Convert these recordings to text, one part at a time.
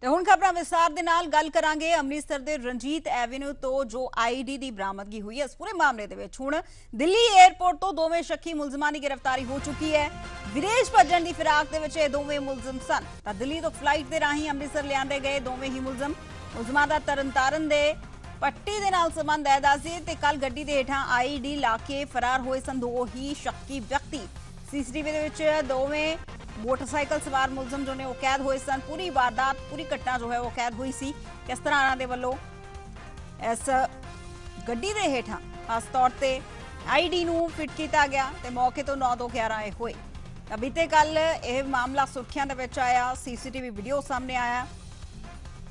ਤੇ ਹੁਣ ਖਬਰਾਂ ਵਿਸਤਾਰ ਦੇ ਨਾਲ ਗੱਲ ਕਰਾਂਗੇ। ਅੰਮ੍ਰਿਤਸਰ ਦੇ ਰਣਜੀਤ ਐਵੇਨਿਊ ਤੋਂ ਜੋ ਆਈਡੀ ਦੀ ਬਰਾਮਦਗੀ ਹੋਈ ਹੈ, ਇਸ ਪੂਰੇ ਮਾਮਲੇ ਦੇ ਵਿੱਚ ਹੁਣ ਦਿੱਲੀ 에ਅਰਪੋਰਟ ਤੋਂ ਦੋਵੇਂ ਸ਼ੱਕੀ ਮੁਲਜ਼ਮਾਂ ਦੀ ਗ੍ਰਿਫਤਾਰੀ ਹੋ ਚੁੱਕੀ ਹੈ। ਵਿਦੇਸ਼ ਭੱਜਣ ਦੀ ਫਿਰਾਕ ਦੇ ਵਿੱਚ ਇਹ ਦੋਵੇਂ ਮੁਲਜ਼ਮ ਸਨ ਤਾਂ ਦਿੱਲੀ ਤੋਂ ਫਲਾਈਟ ਦੇ ਰਾਹੀਂ ਅੰਮ੍ਰਿਤਸਰ ਲਿਆਂਦੇ ਗਏ ਦੋਵੇਂ ਹੀ ਮੁਲਜ਼ਮਾਂ ਦਾ ਤਰਨਤਾਰਨ ਦੇ ਪੱਟੀ ਦੇ ਨਾਲ ਸੰਬੰਧ ਹੈ। ਦੱਸਦੇ ਤੇ ਕੱਲ ਗੱਡੀ ਦੇ ਹੇਠਾਂ ਆਈਡੀ ਲਾ ਕੇ ਫਰਾਰ ਹੋਏ ਸਨ ਦੋ ਹੀ ਸ਼ੱਕੀ ਵਿਅਕਤੀ। ਸੀਸੀਟੀਵੀ ਦੇ ਵਿੱਚ ਦੋਵੇਂ मोटरसाइकिल सवार मुलजम जो ने वो कैद हुए सन। पूरी वारदात पूरी घटना जो है वो कैद हुई सी। किस तरह इन्हां दे वल्लों इस गड्डी दे हेठां खास तौर ते आईडी नूं फिट किया गया ते मौके तो 9 ਤੋਂ 11 ਇਹ ਹੋਏ। बीते कल यह मामला सुर्खियां दे विच आया, सीसीटीवी वीडियो सामने आया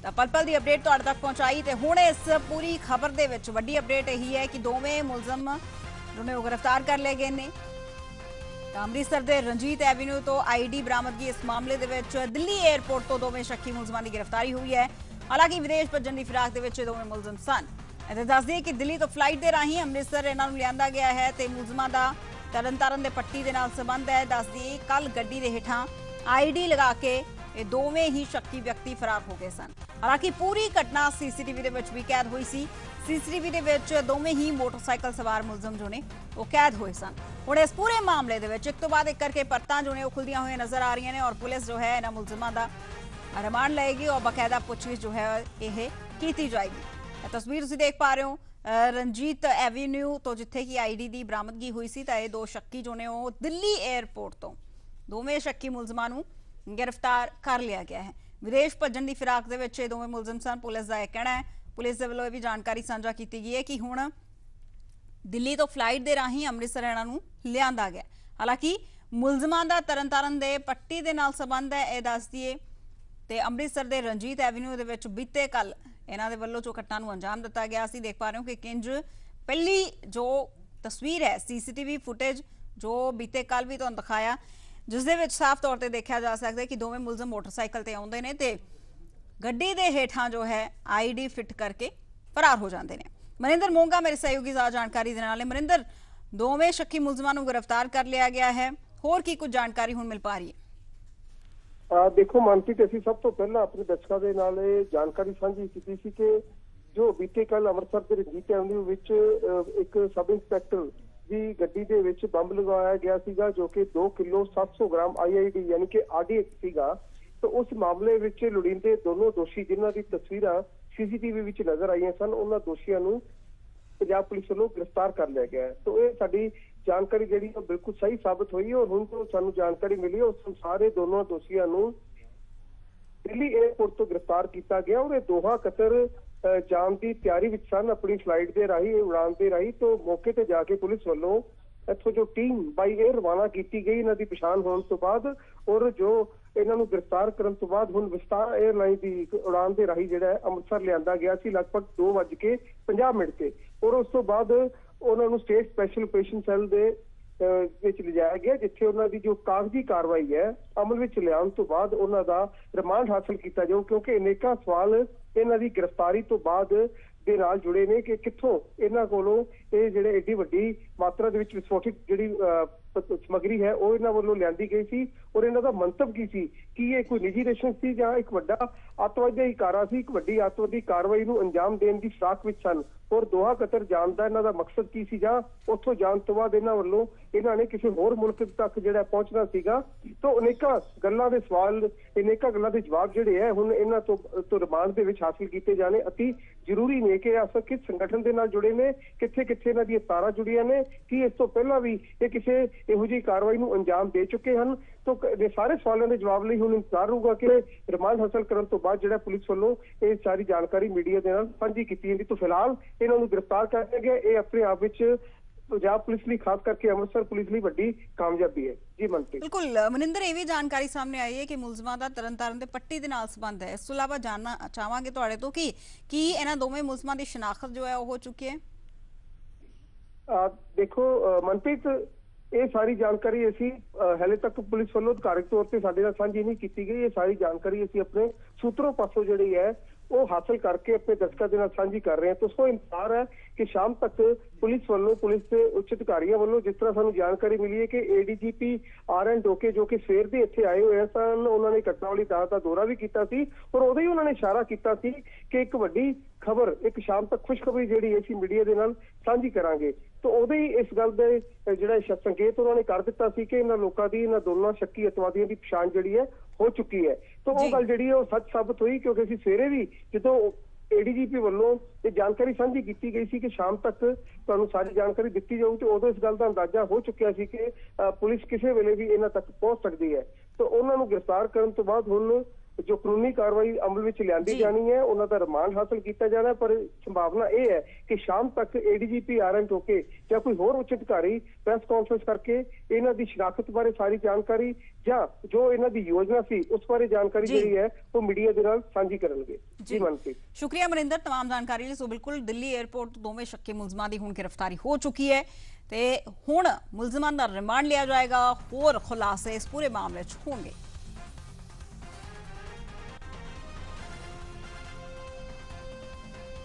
ਤਾਂ ਪਲ-ਪਲ ਦੀ ਅਪਡੇਟ ਤੁਹਾਡੇ ਤੱਕ ਪਹੁੰਚਾਈ ਤੇ ਹੁਣ ਇਸ ਪੂਰੀ ਖਬਰ ਦੇ ਵਿੱਚ ਵੱਡੀ ਅਪਡੇਟ ਇਹੀ ਹੈ ਕਿ ਦੋਵੇਂ ਮੁਲਜ਼ਮ ਜੋ ਨੇ ਉਹ ਗ੍ਰਿਫਤਾਰ ਕਰ ਲਏ ਗਏ ਨੇ। ਅੰਮ੍ਰਿਤਸਰ ਦੇ ਰਣਜੀਤ ਐਵੇਨਿਊ ਤੋਂ ਆਈਡੀ ਬਰਾਮਦਗੀ ਇਸ ਮਾਮਲੇ ਦੇ ਵਿੱਚ ਦਿੱਲੀ 에ਅਰਪੋਰਟ ਤੋਂ ਦੋਵੇਂ ਸ਼ੱਕੀ ਮੁਲਜ਼ਮਾਂ ਦੀ ਗ੍ਰਿਫਤਾਰੀ ਹੋਈ ਹੈ। ਹਾਲਾਂਕਿ ਵਿਦੇਸ਼ ਭੱਜਣ ਦੀ ਫਿਰਾਕ ਦੇ ਵਿੱਚ ਦੋਵੇਂ ਮੁਲਜ਼ਮ ਸਨ। ਇਹ ਦੱਸ ਦਈਏ ਕਿ ਦਿੱਲੀ ਤੋਂ ਫਲਾਈਟ ਦੇ ਰਾਹੀਂ ਅੰਮ੍ਰਿਤਸਰ ਇਹਨਾਂ ਨੂੰ ਲਿਆਂਦਾ ਗਿਆ ਹੈ ਤੇ ਮੁਲਜ਼ਮਾਂ ਦਾ ਤਰਨਤਾਰਨ ਦੇ ਪੱਟੀ ਦੇ ਨਾਲ ਸੰਬੰਧ ਹੈ। ਦੱਸ ਦਈਏ ਕੱਲ ਗੱਡੀ ਦੇ ਹੇਠਾਂ ਆਈਡੀ ਲਗਾ ਕੇ ਇਹ ਦੋਵੇਂ ਹੀ ਸ਼ੱਕੀ ਵਿਅਕਤੀ ਫਰਾਰ ਹੋ ਗਏ ਸਨ। ਹਾਲਾਂਕਿ ਪੂਰੀ ਘਟਨਾ ਸੀਸੀਟੀਵੀ ਦੇ ਵਿੱਚ ਵੀ ਕੈਦ ਹੋਈ ਸੀ। ਸੀਸੀਟੀਵੀ ਦੇ ਵਿੱਚ ਦੋਵੇਂ ਹੀ ਮੋਟਰਸਾਈਕਲ ਸਵਾਰ ਮੁਲਜ਼ਮ ਜੋ ਨੇ ਉਹ ਕੈਦ ਹੋਏ ਸਨ। ਹੁਣ ਇਸ ਪੂਰੇ ਮਾਮਲੇ ਦੇ ਵਿੱਚ ਇੱਕ ਤੋਂ ਬਾਅਦ ਇੱਕ ਕਰਕੇ ਪਰਤਾਂ ਜੋ ਨੇ ਉਹ ਖੁੱਲਦੀਆਂ ਹੋਈਆਂ ਨਜ਼ਰ ਆ ਰਹੀਆਂ ਨੇ ਔਰ ਪੁਲਿਸ ਜੋ ਹੈ ਇਹਨਾਂ ਮੁਲਜ਼ਮਾਂ ਦਾ ਰਿਮਾਂਡ ਲਏਗੀ ਔਰ ਬਕਾਇਦਾ ਪੁੱਛਗਿੱਛ ਜੋ ਹੈ ਇਹ ਕੀਤੀ ਜਾਏਗੀ। ਇਹ ਤਸਵੀਰ ਤੁਸੀਂ ਦੇਖ ਪਾ ਰਹੇ ਹੋ ਰਣਜੀਤ ਐਵੇਨਿਊ ਤੋਂ ਜਿੱਥੇ ਕਿ ਆਈਡੀ ਦੀ ਬਰਾਮਦਗੀ ਹੋਈ ਸੀ ਤਾਂ ਇਹ ਦੋ ਸ਼ੱਕੀ ਜੋ ਨੇ ਉਹ ਦਿੱਲੀ 에ਅਰਪੋਰਟ ਤੋਂ ਦੋਵੇਂ ਸ਼ੱਕੀ ਮੁਲਜ਼ਮਾਂ ਨੂੰ गिरफ्तार कर लिया गया है। विदेश भजन की फिराक दे विच दोवें मुलजम सन। पुलिस का यह कहना है, पुलिस के वल्लों यह भी जानकारी साझा की गई है कि हुण दिल्ली तो फ्लाइट के राही अमृतसर इन्हां नूं लिआंदा गया। हालांकि मुलजमां दा तरनतारन दे पट्टी दे नाल संबंध है यह दस दईए ते अमृतसर के रंजीत एवेन्यू दे विच बीते कल इन्हां दे वल्लों जो घटना नूं अंजाम दिता गया सी। देख पा रहे हो कि किंज पहली जो तस्वीर है सीसीटीवी फुटेज जो बीते कल भी तुहानूं दिखाया जिस दे विच साफ तौर पर देखा जा सकता है कि दोवें मुलजम मोटरसाइकिल ते आउंदे ने ते गड्डी दे हेठां जो है आईडी फिट करके फरार हो जाते हैं। मनिंदर मोंगा मेरे सहयोगी ज़्यादा जानकारी देने वाले। मनिंदर, दोवें शक्की मुलजमां नूं गिरफ्तार कर लिया गया है, होर की कुछ जानकारी हुण मिल पा रही है? देखो मनप्रीत, असीं सब तो पहला अपने दर्शकों के नाल जानकारी साझी की सी कि जो बीते कल अमृतसर के रंजीत एवेन्यू विच एक सब इंस्पैक्टर ਦੀ ਗੱਡੀ ਦੇ ਵਿੱਚ ਬੰਬ ਲਗਾਇਆ ਗਿਆ ਸੀਗਾ ਜੋ ਕਿ 2 ਕਿਲੋ 700 ਗ੍ਰਾਮ ਆਈਆਈਡੀ ਯਾਨੀ ਕਿ ਆਰਡੀਐਕਸ ਸੀਗਾ। ਤਾਂ ਉਸ ਮਾਮਲੇ ਵਿੱਚ ਲੋੜੀਂਦੇ ਦੋਨੋਂ ਦੋਸ਼ੀ ਜਿਨ੍ਹਾਂ ਦੀ ਤਸਵੀਰਾਂ ਸੀਸੀਟੀਵੀ ਵਿੱਚ ਨਜ਼ਰ ਆਈਆਂ ਸਨ ਉਹਨਾਂ ਦੋਸ਼ੀਆਂ ਨੂੰ ਪੰਜਾਬ ਪੁਲਿਸ ਵੱਲੋਂ ਗ੍ਰਿਫਤਾਰ ਕਰ ਲਿਆ ਗਿਆ ਹੈ। ਤਾਂ ਇਹ ਸਾਡੀ ਜਾਣਕਾਰੀ ਜਿਹੜੀ ਉਹ ਬਿਲਕੁਲ ਸਹੀ ਸਾਬਤ ਹੋਈ ਔਰ ਹੁਣ ਤੋਂ ਸਾਨੂੰ ਜਾਣਕਾਰੀ ਮਿਲੀ ਉਸ ਸਾਰੇ ਦੋਨੋਂ ਦੋਸ਼ੀਆਂ ਨੂੰ ਦਿੱਲੀ 에ਅਰਪੋਰਟ ਤੋਂ ਗ੍ਰਿਫਤਾਰ ਕੀਤਾ ਗਿਆ ਔਰ ਇਹ ਦੋਹਾ ਕਤਰ जान की तैयारी सन अपनी फ्लाइट के राही उड़ान के राही। तो मौके पर जाके पुलिस वालों इत्थों जो टीम बाई एयर रवाना की गई इन्हां दी पछाण होने तो बाद और जो इन्हां नूं गिरफ्तार करने तो बाद हुण विस्तार एयरलाइन की उड़ान के राही जिहड़ा अमृतसर लिआंदा गया सी लगभग 2:50 ते और उस तो बाद उन्हां नूं स्टेट स्पैशल ऑपरेशन सैल के ਵਿੱਚ ਲਿਜਾਇਆ ਗਿਆ ਜਿੱਥੇ ਉਹਨਾਂ ਦੀ ਜੋ ਕਾਗਜ਼ੀ ਕਾਰਵਾਈ ਹੈ ਅਮਲ ਵਿੱਚ ਲਿਆਉਣ ਤੋਂ ਬਾਅਦ ਉਹਨਾਂ ਦਾ ਰਿਮਾਂਡ ਹਾਸਲ ਕੀਤਾ ਜਾਊ ਕਿਉਂਕਿ ਅਨੇਕਾਂ ਸਵਾਲ ਇਹਨਾਂ ਦੀ ਗ੍ਰਿਫਤਾਰੀ ਤੋਂ ਬਾਅਦ ਦੇ ਨਾਲ ਜੁੜੇ ਨੇ ਕਿ ਕਿੱਥੋਂ ਇਹਨਾਂ ਕੋਲੋਂ ਇਹ ਜਿਹੜੇ ਏਡੀ ਵੱਡੀ ਮਾਤਰਾ ਦੇ ਵਿੱਚ ਵਿਸਫੋਟਕ ਜਿਹੜੀ ਸਮੱਗਰੀ ਹੈ ਉਹ ਇਹਨਾਂ ਵੱਲੋਂ ਲਿਆਂਦੀ ਗਈ ਸੀ ਔਰ ਇਹਨਾਂ ਦਾ ਮੰਤਵ ਕੀ ਸੀ ਕਿ ਇਹ ਕੋਈ ਨਿੱਜੀ ਰੇਸ਼ਨ ਸੀ ਜਾਂ ਇੱਕ ਵੱਡਾ ਅੱਤਵਾਦੀ ਇਕਾਰਾ ਸੀ, ਇੱਕ ਵੱਡੀ ਅੱਤਵਾਦੀ ਕਾਰਵਾਈ ਨੂੰ ਅੰਜਾਮ ਦੇਣ ਦੀ ਫਿਰਾਕ ਵਿੱਚ ਸਨ ਔਰ ਦੋਹਾ ਕਤਰ ਜਾਣ ਦਾ ਇਹਨਾਂ ਦਾ ਮਕਸਦ ਕੀ ਸੀ ਜਾਂ ਉੱਥੋਂ ਜਾਣ ਤੋਂ ਬਾਅਦ ਇਹਨਾਂ ਵੱਲੋਂ ਇਹਨਾਂ ਨੇ ਕਿਸੇ ਹੋਰ ਮੁਲਕ ਤੱਕ ਜਿਹੜਾ ਪਹੁੰਚਣਾ ਸੀਗਾ। ਤਾਂ ਅਨੇਕਾਂ ਗੱਲਾਂ ਦੇ ਸਵਾਲ ਅਨੇਕਾਂ ਗੱਲਾਂ ਦੇ ਜਵਾਬ ਜਿਹੜੇ ਹੈ ਹੁਣ ਇਹਨਾਂ ਤੋਂ ਰਿਮਾਂਡ ਦੇ ਵਿੱਚ ਹਾਸਲ ਕੀਤੇ ਜਾਣੇ ਅਤੀ ਜ਼ਰੂਰੀ ਨੇ ਕਿ ਅਸਲ ਕਿਸ ਸੰਗਠਨ ਦੇ ਨਾਲ ਜੁੜੇ ਨੇ, ਕਿੱਥੇ ਕਿੱਥੇ ਇਹਨਾਂ ਦੀਆਂ ਤਾਰਾਂ ਜੁੜੀਆਂ ਨੇ, ਕਿ ਇਸ ਤੋਂ ਪਹਿਲਾਂ ਵੀ ਇਹ ਕਿਸੇ ਇਹੋ ਜਿਹੀ ਕਾਰਵਾਈ ਨੂੰ ਅੰਜਾਮ ਦੇ ਚੁੱਕੇ ਹਨ। तो सारे सवालों के जवाब लिए हुण इंतजार होगा कि रिमांड हासिल करने तो बाद जिहड़ा पुलिस वालों ये सारी जानकारी मीडिया के नाल साझी की जाएगी। तो फिलहाल इन्हां नूं गिरफ्तार कर लिया गया। ये अपने आप विच पंजाब पुलिस लिए खास करके अमृतसर पुलिस लिए वड्डी कामयाबी है। जी मनप्रीत, बिल्कुल मनिंदर, ये भी जानकारी सामने आई है कि मुलजमां दा तरनतारन दे पट्टी दे नाल संबंध है। इस तों इलावा जानना चाहांगे तुहाडे तो कि इन्हां दोवें मुलजमां दी शनाख्त जो है वो हो चुकी है? देखो मनप्रीत, ये सारी जानकारी असी हाले तक पुलिस वालों अधिकारिक तौर पर साडे नाल साझी नहीं की गई। ये सारी जानकारी असी अपने सूत्रों पासों जिहड़ी है ਉਹ ਹਾਸਲ ਕਰਕੇ ਆਪਣੇ ਦਰਸ਼ਕਾਂ ਦੇ ਨਾਲ ਸਾਂਝੀ ਕਰ ਰਹੇ ਹਾਂ। ਤੋਂ ਸੋ ਇੰਤਜ਼ਾਰ ਹੈ ਕਿ ਸ਼ਾਮ ਤੱਕ ਪੁਲਿਸ ਵੱਲੋਂ, ਪੁਲਿਸ ਦੇ ਉੱਚ ਅਧਿਕਾਰੀਆਂ ਵੱਲੋਂ ਜਿਸ ਤਰ੍ਹਾਂ ਸਾਨੂੰ ਜਾਣਕਾਰੀ ਮਿਲੀ ਹੈ ਕਿ ADGP RN ਡੋਕੇ ਜੋ ਕਿ ਸਵੇਰ ਦੇ ਇੱਥੇ ਆਏ ਹੋਏ ਸਨ, ਉਹਨਾਂ ਨੇ ਘਟਨਾ ਵਾਲੀ ਥਾਂ ਦਾ ਦੌਰਾ ਵੀ ਕੀਤਾ ਸੀ ਔਰ ਉਦੋਂ ਹੀ ਉਹਨਾਂ ਨੇ ਇਸ਼ਾਰਾ ਕੀਤਾ ਸੀ ਕਿ ਇੱਕ ਵੱਡੀ ਖਬਰ, ਇੱਕ ਸ਼ਾਮ ਤੱਕ ਖੁਸ਼ਖਬਰੀ ਜਿਹੜੀ ਅਸੀਂ ਮੀਡੀਆ ਦੇ ਨਾਲ ਸਾਂਝੀ ਕਰਾਂਗੇ। तो उदे ही इस गल दे जिहड़ा संकेत उन्होंने कर दिता सी कि इन्हां लोकां दी, इन्हां दोनों शक्की अतवादियों की पछाण जिहड़ी है हो चुकी है। तो वो गल जिहड़ी है वो सच साबित हुई, क्योंकि असीं सवेरे भी जो ADGP ਵੱਲੋਂ ਇਹ ਜਾਣਕਾਰੀ ਸਾਂਝੀ ਕੀਤੀ ਗਈ ਸੀ ਕਿ ਸ਼ਾਮ ਤੱਕ ਤੁਹਾਨੂੰ ਸਾਰੀ ਜਾਣਕਾਰੀ ਦਿੱਤੀ ਜਾਊਗੀ, ਤੇ ਉਦੋਂ ਇਸ ਗੱਲ ਦਾ ਅੰਦਾਜ਼ਾ ਹੋ ਚੁੱਕਿਆ ਸੀ ਕਿ ਪੁਲਿਸ ਕਿਸੇ ਵੇਲੇ ਵੀ ਇਹਨਾਂ ਤੱਕ ਪਹੁੰਚ ਸਕਦੀ ਹੈ। तो ਉਹਨਾਂ ਨੂੰ ਗ੍ਰਿਫਤਾਰ ਕਰਨ ਤੋਂ ਬਾਅਦ ਹੁਣ जो कानूनी कार्रवाई अमल में लियांदी जानी है, उन्होंने रिमांड हासिल किया जाना है। पर संभावना यह है कि शाम तक ADGP RN टोके या कोई होर उच्च अधिकारी प्रेस कॉन्फ्रेंस करके इन्हां दी शिनाख्त बारे सारी जानकारी या जो इन्हां दी योजना सी उस बारे जानकारी जी है वो मीडिया दे नाल साझी करनगे। जी मनप्रीत, शुक्रिया मनिंदर तमाम जानकारी लिए। सो बिल्कुल दिल्ली एयरपोर्ट तो दोवें शक्की मुलजमां दी हुण गिरफ्तारी हो चुकी है ते हुण मुलजमां दा रिमांड लिया जाएगा, होर खुलासे इस पूरे मामले च होंगे।